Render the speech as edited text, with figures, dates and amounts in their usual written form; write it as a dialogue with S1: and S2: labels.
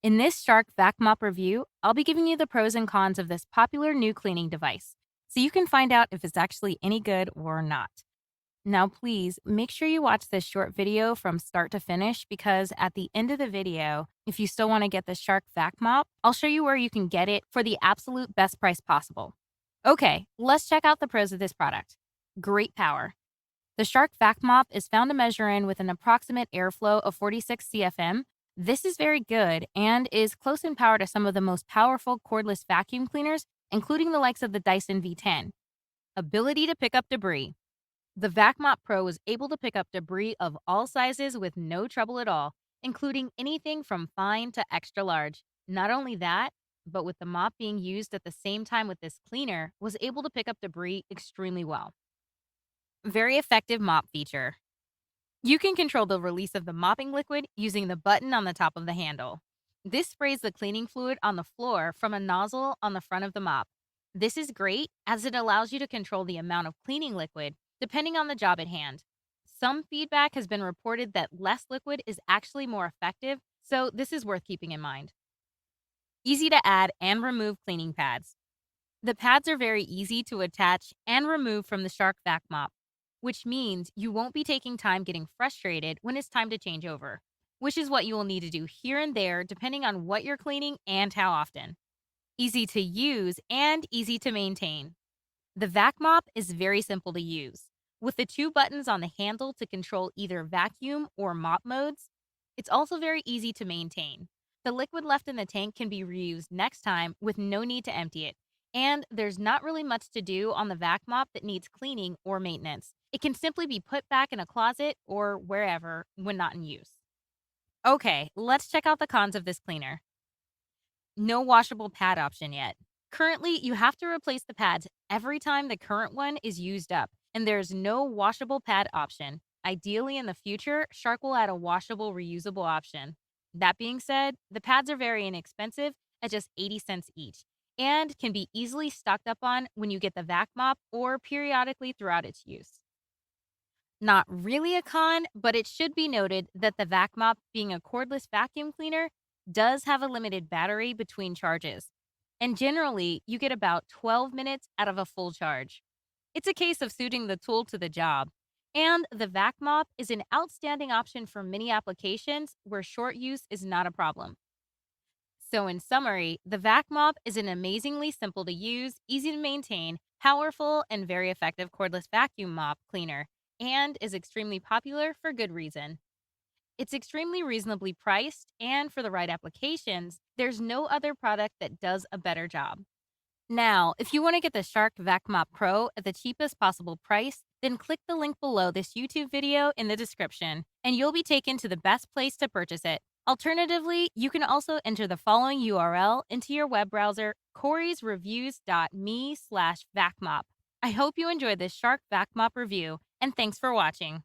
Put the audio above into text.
S1: In this Shark Vac Mop review, I'll be giving you the pros and cons of this popular new cleaning device, so you can find out if it's actually any good or not. Now, please make sure you watch this short video from start to finish because at the end of the video, if you still want to get the Shark Vac Mop, I'll show you where you can get it for the absolute best price possible. Okay, let's check out the pros of this product. Great power. The Shark Vac Mop is found to measure in with an approximate airflow of 46 CFM. This is very good and is close in power to some of the most powerful cordless vacuum cleaners, including the likes of the Dyson V10. Ability to pick up debris. The Vac Mop Pro is able to pick up debris of all sizes with no trouble at all, including anything from fine to extra large. Not only that, but with the mop being used at the same time with this cleaner, was able to pick up debris extremely well. Very effective mop feature. You can control the release of the mopping liquid using the button on the top of the handle. This sprays the cleaning fluid on the floor from a nozzle on the front of the mop. This is great as it allows you to control the amount of cleaning liquid depending on the job at hand. Some feedback has been reported that less liquid is actually more effective, so this is worth keeping in mind. Easy to add and remove cleaning pads. The pads are very easy to attach and remove from the Shark Vac Mop, which means you won't be taking time getting frustrated when it's time to change over, which is what you will need to do here and there depending on what you're cleaning and how often. Easy to use and easy to maintain. The Vac Mop is very simple to use. With the two buttons on the handle to control either vacuum or mop modes, it's also very easy to maintain. The liquid left in the tank can be reused next time with no need to empty it. And there's not really much to do on the Vac Mop that needs cleaning or maintenance. It can simply be put back in a closet or wherever when not in use. Okay, let's check out the cons of this cleaner. No washable pad option yet. Currently, you have to replace the pads every time the current one is used up, and there's no washable pad option. Ideally, in the future, Shark will add a washable, reusable option. That being said, the pads are very inexpensive at just 80 cents each and can be easily stocked up on when you get the Vac Mop or periodically throughout its use. Not really a con, but it should be noted that the Vac Mop, being a cordless vacuum cleaner, does have a limited battery between charges. And generally, you get about 12 minutes out of a full charge. It's a case of suiting the tool to the job. And the Vac Mop is an outstanding option for many applications where short use is not a problem. So, in summary, the Vac Mop is an amazingly simple to use, easy to maintain, powerful, and very effective cordless vacuum mop cleaner, and is extremely popular for good reason. It's extremely reasonably priced, and for the right applications, there's no other product that does a better job. Now, if you want to get the Shark Vac Mop Pro at the cheapest possible price, then click the link below this YouTube video in the description, and you'll be taken to the best place to purchase it. Alternatively, you can also enter the following URL into your web browser, corysreviews.me/vacmop. I hope you enjoyed this Shark Vac Mop review, and thanks for watching.